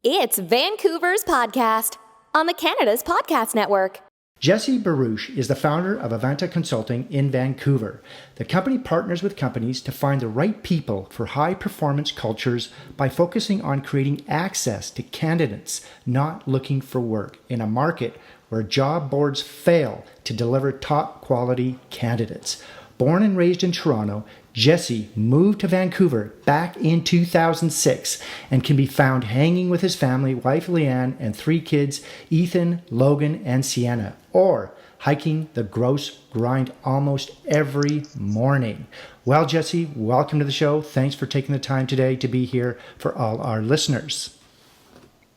It's Vancouver's podcast on the Canada's Podcast Network. Jesse Barruch is the founder of Avanta Consulting in Vancouver. The company partners with companies to find the right people for high-performance cultures by focusing on creating access to candidates not looking for work in a market where job boards fail to deliver top-quality candidates. Born and raised in Toronto, Jesse moved to Vancouver back in 2006 and can be found hanging with his family, wife Leanne, and 3 kids, Ethan, Logan, and Siena, or hiking the Grouse Grind almost every morning. Well, Jesse, welcome to the show. Thanks for taking the time today to be here for all our listeners.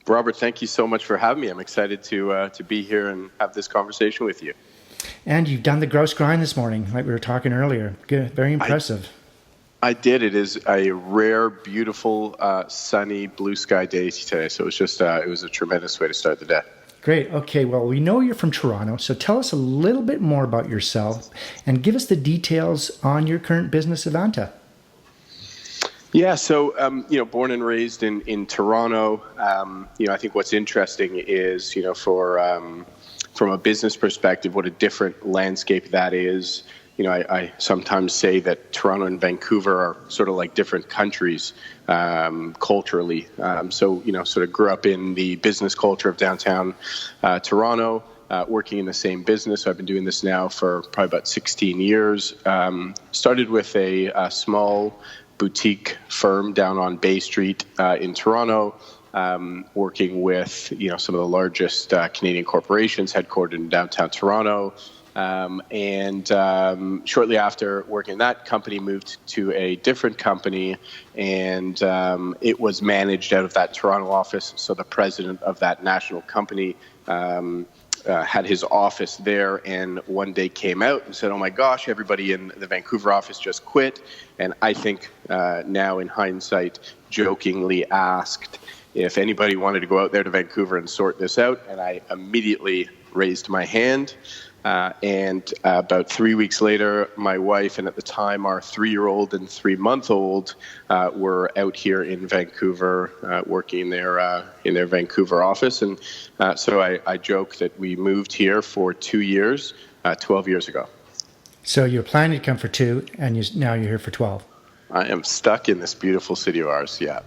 Robert, thank you so much for having me. I'm excited to be here and have this conversation with you. And you've done the Grouse Grind this morning, like we were talking earlier. Good, very impressive. I did. It is a rare, beautiful, sunny, blue sky day today. So it was a tremendous way to start the day. Great. Okay. Well, we know you're from Toronto, so tell us a little bit more about yourself and give us the details on your current business, Avanta. Yeah, so born and raised in Toronto. I think what's interesting is from a business perspective, what a different landscape that is. I sometimes say that Toronto and Vancouver are sort of like different countries culturally. Sort of grew up in the business culture of downtown Toronto, working in the same business. So I've been doing this now for probably about 16 years. Started with a small boutique firm down on Bay Street in Toronto. Working with some of the largest Canadian corporations headquartered in downtown Toronto, and shortly after working in that company, moved to a different company, and it was managed out of that Toronto office. So the president of that national company had his office there, and one day came out and said, "Oh my gosh, everybody in the Vancouver office just quit." And I think now in hindsight, jokingly asked if anybody wanted to go out there to Vancouver and sort this out, and I immediately raised my hand. And about 3 weeks later, my wife, and at the time our 3-year-old and 3-month-old, were out here in Vancouver working in their Vancouver office. And so I joke that we moved here for 2 years, 12 years ago. So you're planning to come for 2, and now you're here for 12. I am stuck in this beautiful city of ours, yeah.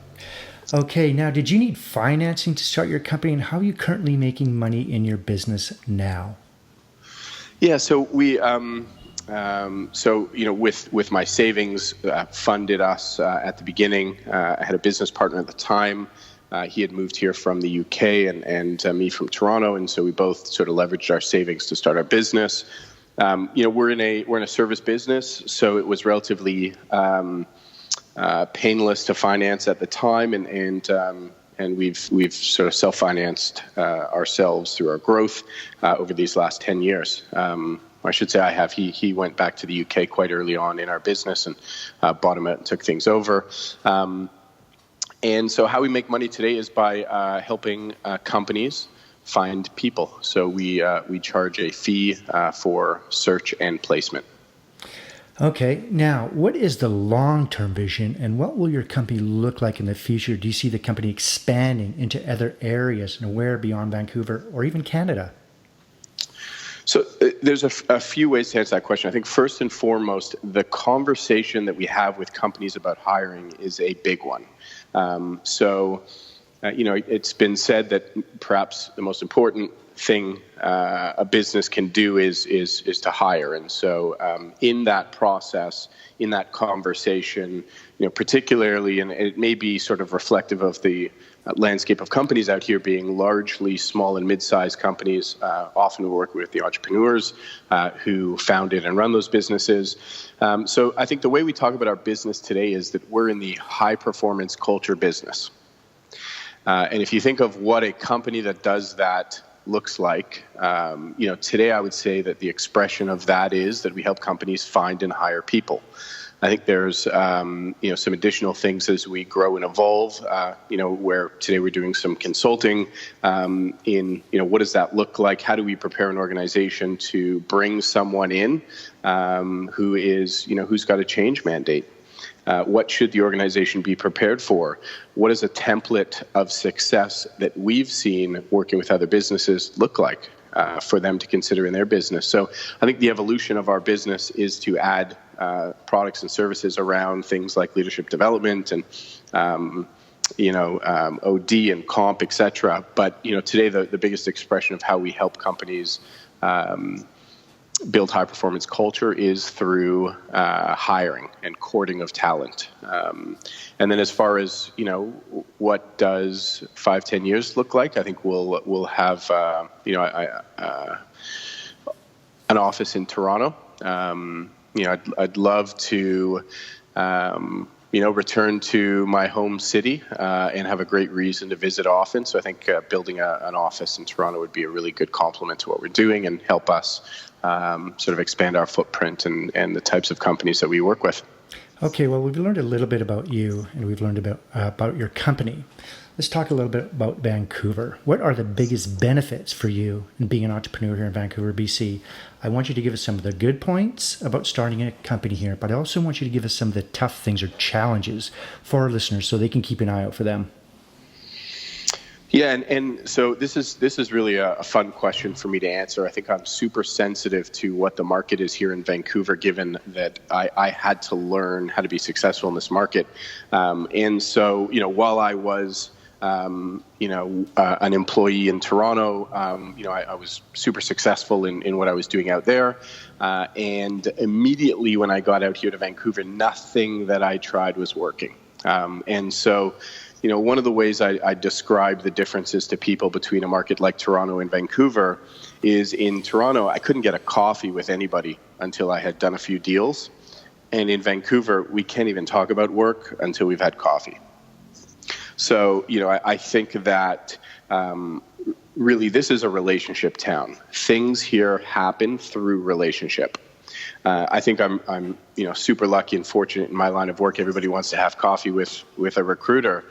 Okay, now did you need financing to start your company, and how are you currently making money in your business now? Yeah, so we, with my savings, funded us at the beginning. I had a business partner at the time. He had moved here from the UK and me from Toronto, and so we both sort of leveraged our savings to start our business. We're in a service business, so it was relatively painless to finance at the time, and we've sort of self-financed ourselves through our growth over these last 10 years. I should say I have. He went back to the UK quite early on in our business and bought him out and took things over. And so how we make money today is by helping companies find people. So we charge a fee for search and placement. Okay, now what is the long-term vision, and what will your company look like in the future? Do you see the company expanding into other areas and where beyond Vancouver or even Canada? So there's a few ways to answer that question. I think first and foremost, the conversation that we have with companies about hiring is a big one. It's been said that perhaps the most important thing a business can do is to hire. And so in that process, in that conversation, particularly, and it may be sort of reflective of the landscape of companies out here being largely small and mid-sized companies. Often we work with the entrepreneurs who founded and run those businesses. So I think the way we talk about our business today is that we're in the high-performance culture business. And if you think of what a company that does that looks like, today I would say that the expression of that is that we help companies find and hire people. I think there's, some additional things as we grow and evolve, where today we're doing some consulting in, what does that look like? How do we prepare an organization to bring someone in who is, who's got a change mandate? What should the organization be prepared for? What does a template of success that we've seen working with other businesses look like for them to consider in their business? So I think the evolution of our business is to add products and services around things like leadership development and OD and comp, et cetera. But, today the biggest expression of how we help companies build high-performance culture is through hiring and courting of talent. And then as far as, what does 5-10 years look like, I think we'll have, an office in Toronto. I'd love to, return to my home city and have a great reason to visit often. So I think building an office in Toronto would be a really good complement to what we're doing and help us sort of expand our footprint and the types of companies that we work with. Okay, well, we've learned a little bit about you, and we've learned about your company. Let's talk a little bit about Vancouver. What are the biggest benefits for you in being an entrepreneur here in Vancouver, BC? I want you to give us some of the good points about starting a company here, but I also want you to give us some of the tough things or challenges for our listeners so they can keep an eye out for them. Yeah, and so this is really a fun question for me to answer. I think I'm super sensitive to what the market is here in Vancouver, given that I had to learn how to be successful in this market. And so, while I was, an employee in Toronto, I was super successful in what I was doing out there. And immediately when I got out here to Vancouver, nothing that I tried was working. And so, one of the ways I describe the differences to people between a market like Toronto and Vancouver is in Toronto, I couldn't get a coffee with anybody until I had done a few deals. And in Vancouver, we can't even talk about work until we've had coffee. So, I think that really this is a relationship town. Things here happen through relationship. I think I'm super lucky and fortunate in my line of work. Everybody wants to have coffee with a recruiter.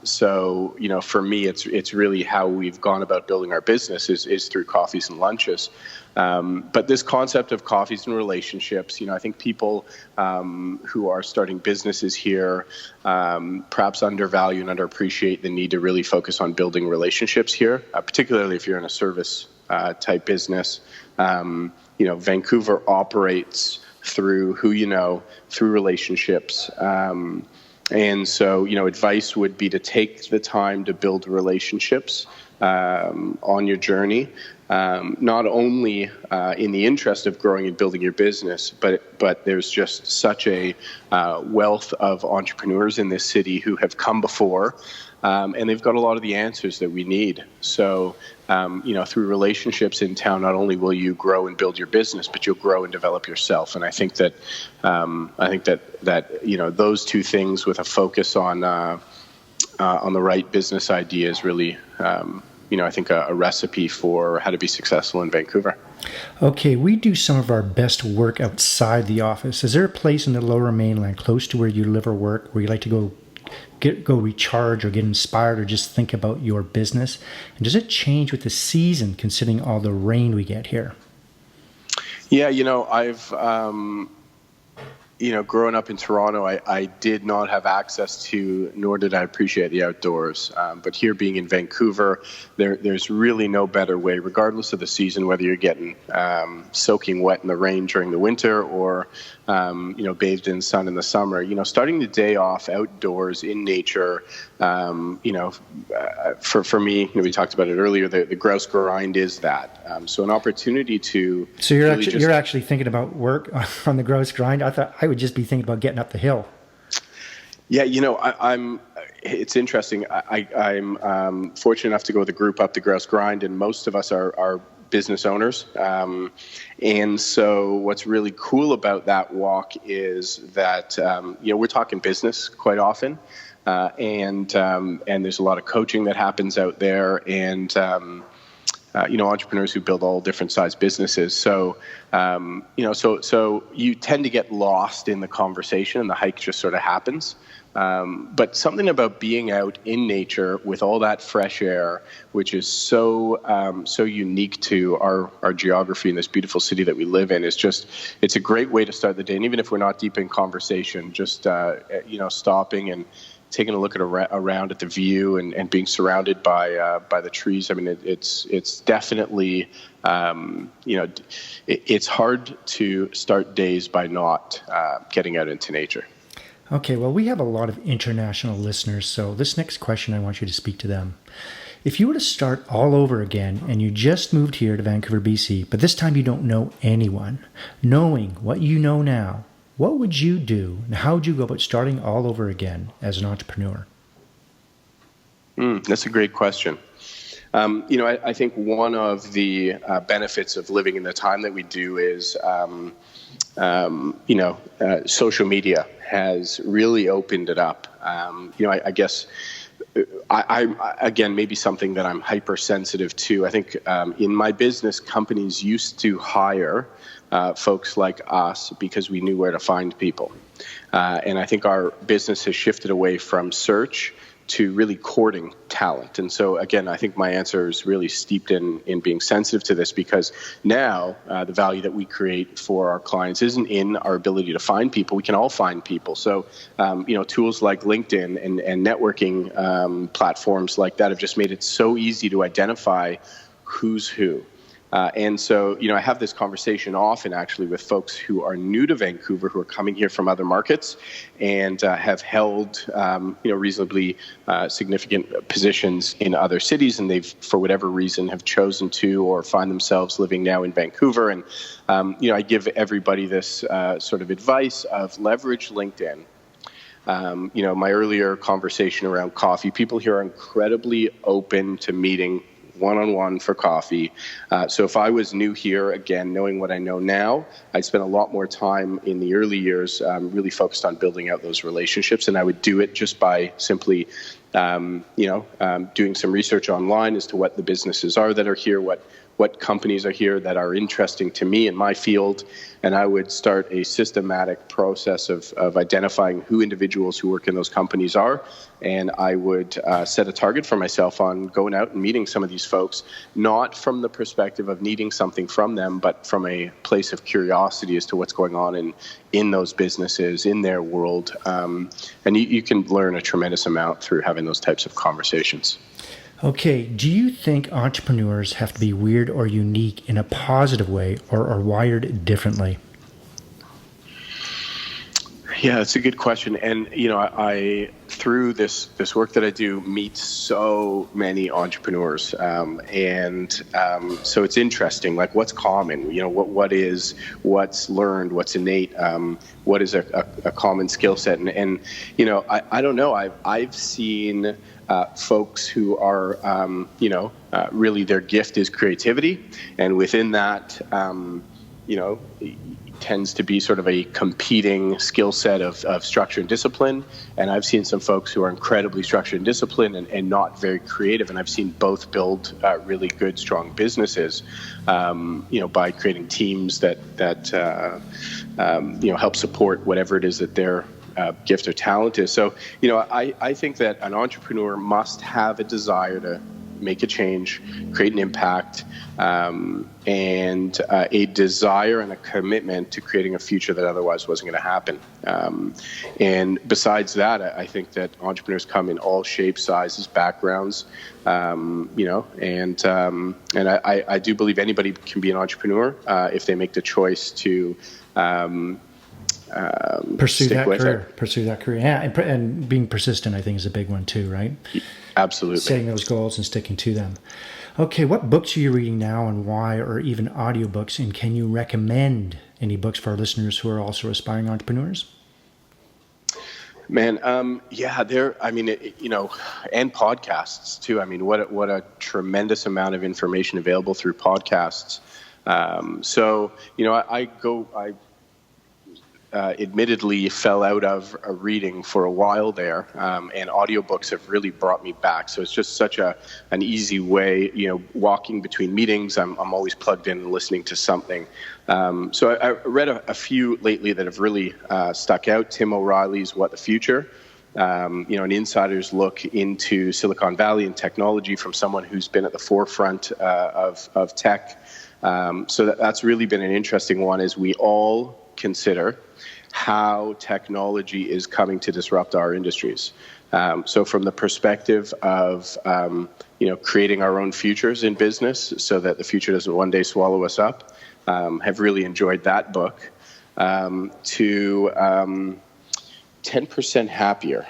So, for me, it's really how we've gone about building our business is through coffees and lunches. But this concept of coffees and relationships, I think people who are starting businesses here perhaps undervalue and underappreciate the need to really focus on building relationships here, particularly if you're in a service type business. Vancouver operates through who you know, through relationships. And so, advice would be to take the time to build relationships on your journey, not only in the interest of growing and building your business, but there's just such a wealth of entrepreneurs in this city who have come before, and they've got a lot of the answers that we need. So, through relationships in town, not only will you grow and build your business, but you'll grow and develop yourself. And I think that those two things with a focus on the right business idea is really, I think a recipe for how to be successful in Vancouver. Okay, we do some of our best work outside the office. Is there a place in the Lower Mainland close to where you live or work where you like to go recharge or get inspired or just think about your business? And does it change with the season considering all the rain we get here? Yeah, I've growing up in Toronto, I did not have access to, nor did I appreciate the outdoors. But here being in Vancouver, there's really no better way, regardless of the season, whether you're getting soaking wet in the rain during the winter or, bathed in sun in the summer, starting the day off outdoors in nature, for me, we talked about it earlier, the Grouse Grind is that. So an opportunity to... So you're actually thinking about work on the Grouse Grind? I thought I would just be thinking about getting up the hill. Yeah, it's interesting. I'm fortunate enough to go with a group up the Grouse Grind, and most of us are business owners. And so what's really cool about that walk is that, we're talking business quite often. And there's a lot of coaching that happens out there, and entrepreneurs who build all different size businesses. So, so you tend to get lost in the conversation, and the hike just sort of happens. But something about being out in nature with all that fresh air, which is so unique to our geography in this beautiful city that we live in, it's a great way to start the day. And even if we're not deep in conversation, just stopping and taking a look around at the view and being surrounded by the trees. I mean, it's definitely it's hard to start days by not getting out into nature. Okay, well, we have a lot of international listeners, so this next question, I want you to speak to them. If you were to start all over again and you just moved here to Vancouver, BC, but this time you don't know anyone, knowing what you know now, what would you do and how would you go about starting all over again as an entrepreneur? That's a great question. I think one of the benefits of living in the time that we do is, social media has really opened it up. I guess I again, maybe something that I'm hypersensitive to. I think in my business, companies used to hire folks like us because we knew where to find people. And I think our business has shifted away from search to really courting talent. And so, again, I think my answer is really steeped in being sensitive to this, because now the value that we create for our clients isn't in our ability to find people. We can all find people. So, tools like LinkedIn and networking platforms like that have just made it so easy to identify who's who. And so, I have this conversation often actually with folks who are new to Vancouver, who are coming here from other markets and have held, reasonably significant positions in other cities. And they've, for whatever reason, have chosen to or find themselves living now in Vancouver. And, I give everybody this sort of advice of leverage LinkedIn. My earlier conversation around coffee, people here are incredibly open to meeting one-on-one for coffee. So if I was new here, again, knowing what I know now, I'd spend a lot more time in the early years really focused on building out those relationships. And I would do it just by simply, doing some research online as to what the businesses are that are here, what companies are here that are interesting to me in my field. And I would start a systematic process of identifying who individuals who work in those companies are. And I would set a target for myself on going out and meeting some of these folks, not from the perspective of needing something from them, but from a place of curiosity as to what's going on in those businesses, in their world. And you can learn a tremendous amount through having those types of conversations. Okay, do you think entrepreneurs have to be weird or unique in a positive way, or are wired differently? Yeah, that's a good question. And, I through this work that I do, meet so many entrepreneurs. So it's interesting, like what's common, what's learned, what's innate, what is a common skill set. And I don't know, I've seen folks who are, really their gift is creativity. And within that, tends to be sort of a competing skill set of structure and discipline. And I've seen some folks who are incredibly structured and disciplined and not very creative. And I've seen both build really good, strong businesses, by creating teams that help support whatever it is that their gift or talent is. So, I think that an entrepreneur must have a desire to make a change, create an impact, and a desire and a commitment to creating a future that otherwise wasn't going to happen. And besides that, I think that entrepreneurs come in all shapes, sizes, backgrounds, and I do believe anybody can be an entrepreneur if they make the choice to pursue that career. Yeah, and being persistent, I think, is a big one too, right? Absolutely. Setting those goals and sticking to them. Okay, what books are you reading now and why, or even audiobooks? And can you recommend any books for our listeners who are also aspiring entrepreneurs? Man, and podcasts too. I mean, what a tremendous amount of information available through podcasts. I admittedly fell out of reading for a while there, and audiobooks have really brought me back. So it's just such an easy way, walking between meetings, I'm always plugged in and listening to something. So I read a few lately that have really stuck out. Tim O'Reilly's What the Future an insider's look into Silicon Valley and technology from someone who's been at the forefront of tech. So that's really been an interesting one as we all consider how technology is coming to disrupt our industries. So from the perspective of, creating our own futures in business so that the future doesn't one day swallow us up, have really enjoyed that book. To 10% Happier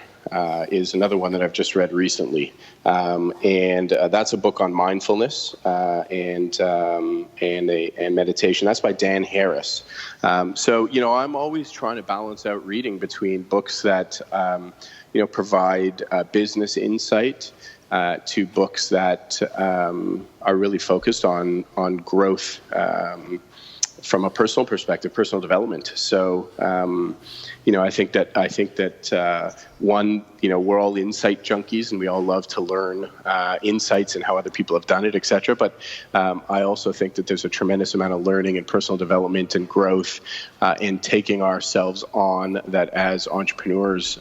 is another one that I've just read recently. And that's a book on mindfulness and meditation. That's by Dan Harris. So I'm always trying to balance out reading between books that, provide business insight to books that are really focused on growth from a personal perspective, personal development. So, I think that one, we're all insight junkies and we all love to learn insights and how other people have done it, et cetera. But I also think that there's a tremendous amount of learning and personal development and growth in taking ourselves on that as entrepreneurs,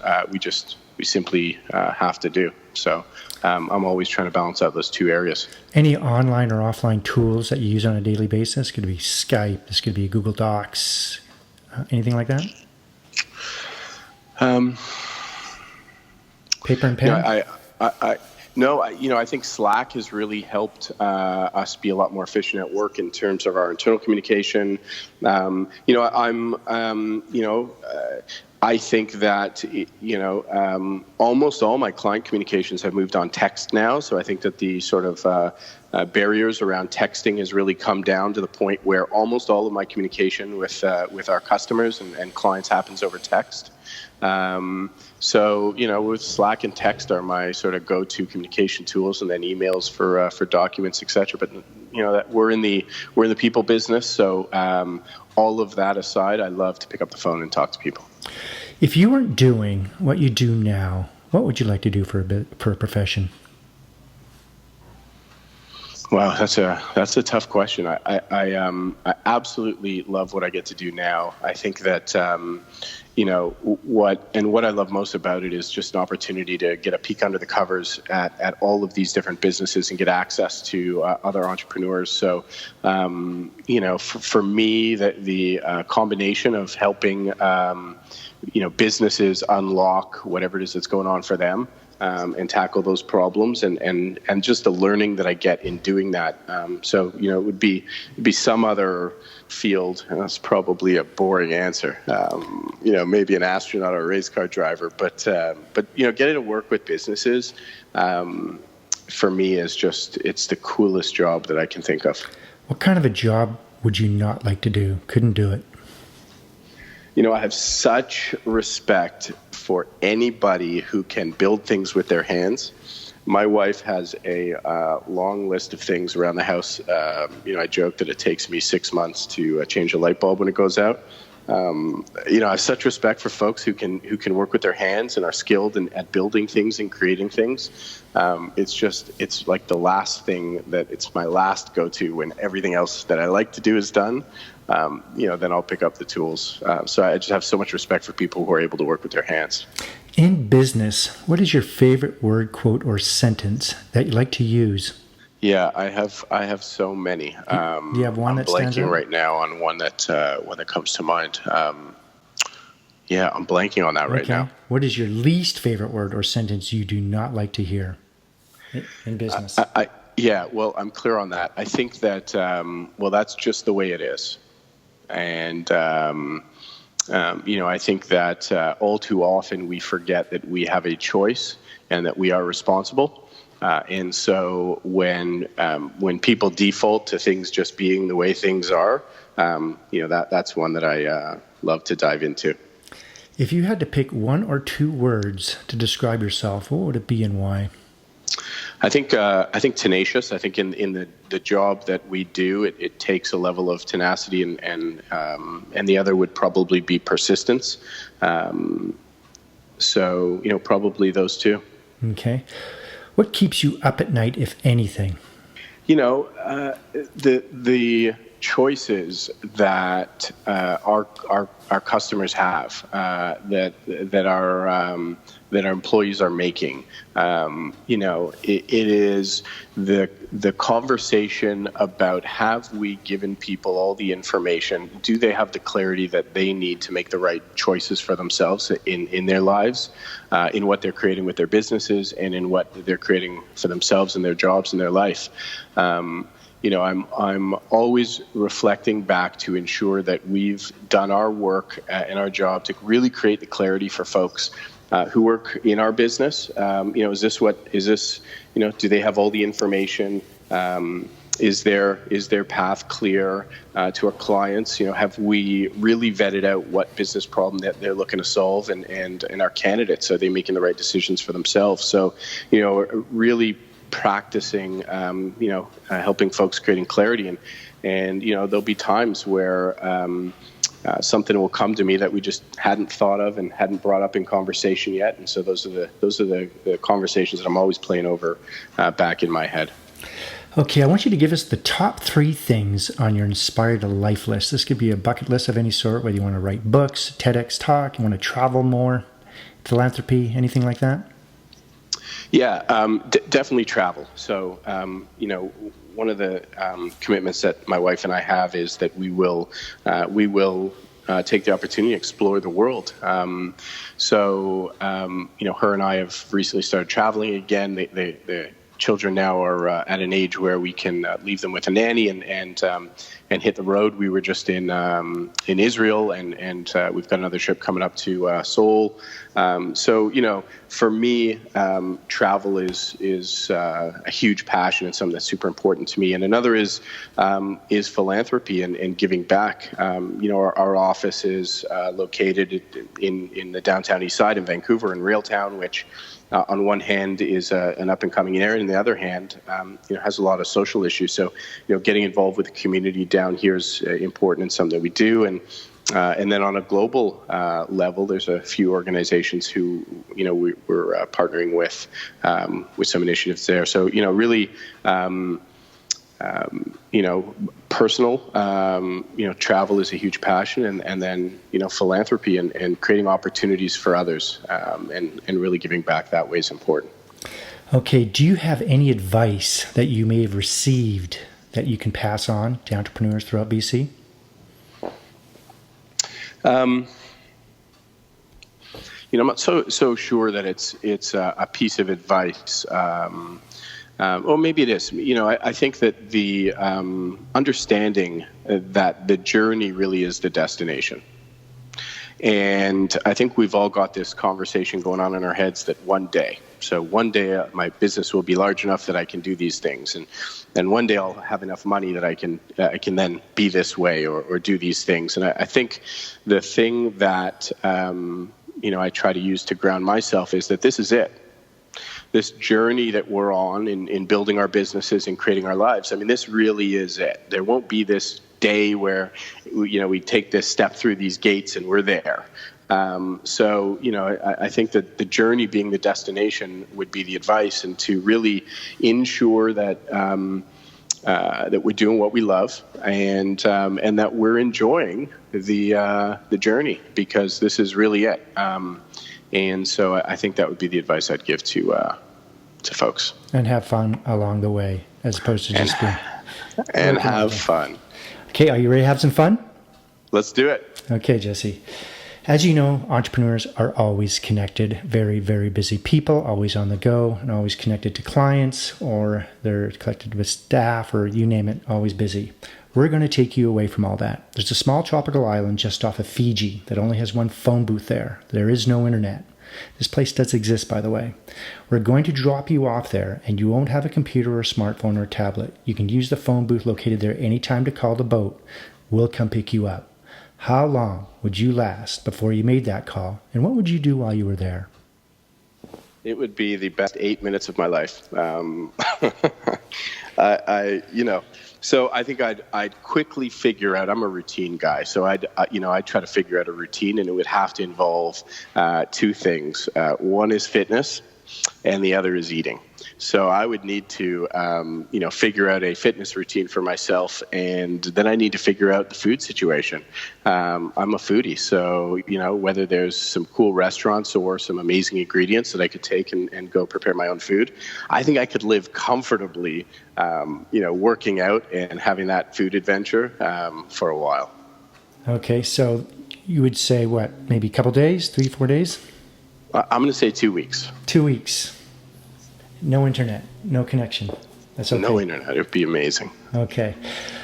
we simply have to do. So I'm always trying to balance out those two areas. Any online or offline tools that you use on a daily basis? Could be Skype, this could be Google Docs, anything like that? Paper and pen? I think Slack has really helped us be a lot more efficient at work in terms of our internal communication. I think that, almost all my client communications have moved on text now. So I think that the sort of barriers around texting has really come down to the point where almost all of my communication with our customers and clients happens over text. So, with Slack and text are my sort of go-to communication tools, and then emails for documents, et cetera. But, that we're in the people business. So all of that aside, I love to pick up the phone and talk to people. If you weren't doing what you do now, what would you like to do for a profession? Wow, that's a tough question. I absolutely love what I get to do now. I think that what I love most about it is just an opportunity to get a peek under the covers at all of these different businesses and get access to other entrepreneurs. So for me, the combination of helping businesses unlock whatever it is that's going on for them. And tackle those problems and just the learning that I get in doing that. So, it would be some other field, and that's probably a boring answer. Maybe an astronaut or a race car driver, but getting to work with businesses, for me it's the coolest job that I can think of. What kind of a job would you not like to do? Couldn't do it? I have such respect for anybody who can build things with their hands. My wife has a long list of things around the house. I joke that it takes me 6 months to change a light bulb when it goes out. I have such respect for folks who can work with their hands and are skilled at building things and creating things. It's like the last thing it's my last go-to when everything else that I like to do is done. Then I'll pick up the tools. So I just have so much respect for people who are able to work with their hands. In business, what is your favorite word, quote, or sentence that you like to use? Yeah, I have so many. Do you have one that stands out? I'm blanking right now on one that comes to mind. I'm blanking on that right now. What is your least favorite word or sentence you do not like to hear in business? I'm clear on that. I think that, that's just the way it is. And, I think that all too often we forget that we have a choice and that we are responsible. And so when people default to things just being the way things are, that's one that I love to dive into. If you had to pick one or two words to describe yourself, what would it be and why? I think tenacious. I think in the job that we do, it takes a level of tenacity, and the other would probably be persistence. So probably those two. Okay. What keeps you up at night, if anything? The choices that our customers have that are that our employees are making. It is the conversation about, have we given people all the information? Do they have the clarity that they need to make the right choices for themselves in their lives, in what they're creating with their businesses, and in what they're creating for themselves in their jobs and their life? I'm always reflecting back to ensure that we've done our work in our job to really create the clarity for folks who work in our business. Do they have all the information? Is their path clear to our clients? Have we really vetted out what business problem that they're looking to solve, and our candidates, are they making the right decisions for themselves? So, really practicing, helping folks creating clarity, and there'll be times where something will come to me that we just hadn't thought of and hadn't brought up in conversation yet, and so those are the conversations that I'm always playing over back in my head. Okay, I want you to give us the top 3 things on your inspired life list. This could be a bucket list of any sort, whether you want to write books, TEDx talk, you want to travel more, philanthropy, anything like that. Yeah, definitely travel. So, one of the commitments that my wife and I have is that we will take the opportunity to explore the world. Her and I have recently started traveling again. The children now are at an age where we can leave them with a nanny and hit the road. We were just in Israel, and we've got another trip coming up to Seoul. For me, travel is a huge passion and something that's super important to me. And another is philanthropy and giving back. Our office is located in the downtown east side in Vancouver, in Railtown, which on one hand is an up-and-coming area, and on the other hand, has a lot of social issues. So, getting involved with the community down here is important and something that we do. And then on a global level, there's a few organizations who, we're partnering with some initiatives there. So, really, personal, travel is a huge passion, and then, philanthropy and creating opportunities for others, and really giving back that way is important. Okay. Do you have any advice that you may have received that you can pass on to entrepreneurs throughout BC? I'm not so sure that it's a piece of advice. Or maybe it is. I think that the understanding that the journey really is the destination. And I think we've all got this conversation going on in our heads that one day my business will be large enough that I can do these things, and one day I'll have enough money that I can then be this way or do these things. And I think the thing that I try to use to ground myself is that this is it. This journey that we're on in building our businesses and creating our lives, I mean, this really is it. There won't be this day where, we take this step through these gates and we're there. I think that the journey being the destination would be the advice, and to really ensure that that we're doing what we love, and that we're enjoying the journey, because this is really it. And so I think that would be the advice I'd give to folks. And have fun along the way, as opposed to just being... And have fun. Okay, are you ready to have some fun? Let's do it. Okay, Jesse. As you know, entrepreneurs are always connected, very, very busy people, always on the go, and always connected to clients, or they're connected with staff, or you name it, always busy. We're going to take you away from all that. There's a small tropical island just off of Fiji that only has one phone booth there. There is no internet. This place does exist, by the way. We're going to drop you off there, and you won't have a computer or a smartphone or a tablet. You can use the phone booth located there anytime to call the boat. We'll come pick you up. How long would you last before you made that call, and what would you do while you were there? It would be the best 8 minutes of my life. So I think I'd quickly figure out. I'm a routine guy, so I'd try to figure out a routine, and it would have to involve two things. One is fitness, and the other is eating. So I would need to, figure out a fitness routine for myself, and then I need to figure out the food situation. I'm a foodie, so, whether there's some cool restaurants or some amazing ingredients that I could take and go prepare my own food, I think I could live comfortably, working out and having that food adventure for a while. Okay, so you would say what, maybe a couple days, 3-4 days? I'm going to say 2 weeks. 2 weeks. No internet, no connection. That's okay. No internet. It would be amazing. Okay.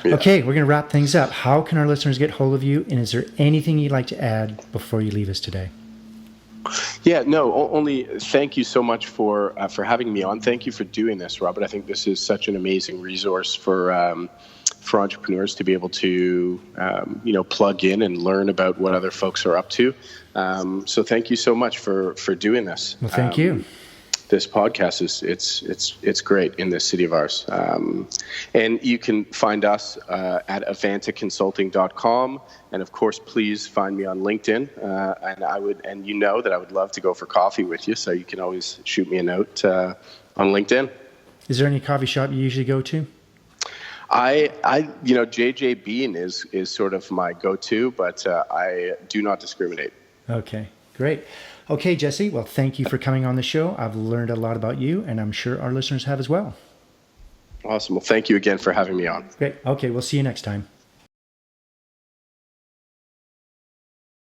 Yeah. Okay, we're going to wrap things up. How can our listeners get hold of you? And is there anything you'd like to add before you leave us today? Yeah, no, only thank you so much for having me on. Thank you for doing this, Robert. I think this is such an amazing resource for entrepreneurs to be able to, plug in and learn about what other folks are up to. So thank you so much for doing this. Well, thank you. This podcast it's great in this city of ours. And you can find us at avantaconsulting.com. And of course, please find me on LinkedIn. And I would love to go for coffee with you. So you can always shoot me a note on LinkedIn. Is there any coffee shop you usually go to? JJ Bean is sort of my go-to, but I do not discriminate. Okay, great. Okay, Jesse, well, thank you for coming on the show. I've learned a lot about you, and I'm sure our listeners have as well. Awesome. Well, thank you again for having me on. Great. Okay, we'll see you next time.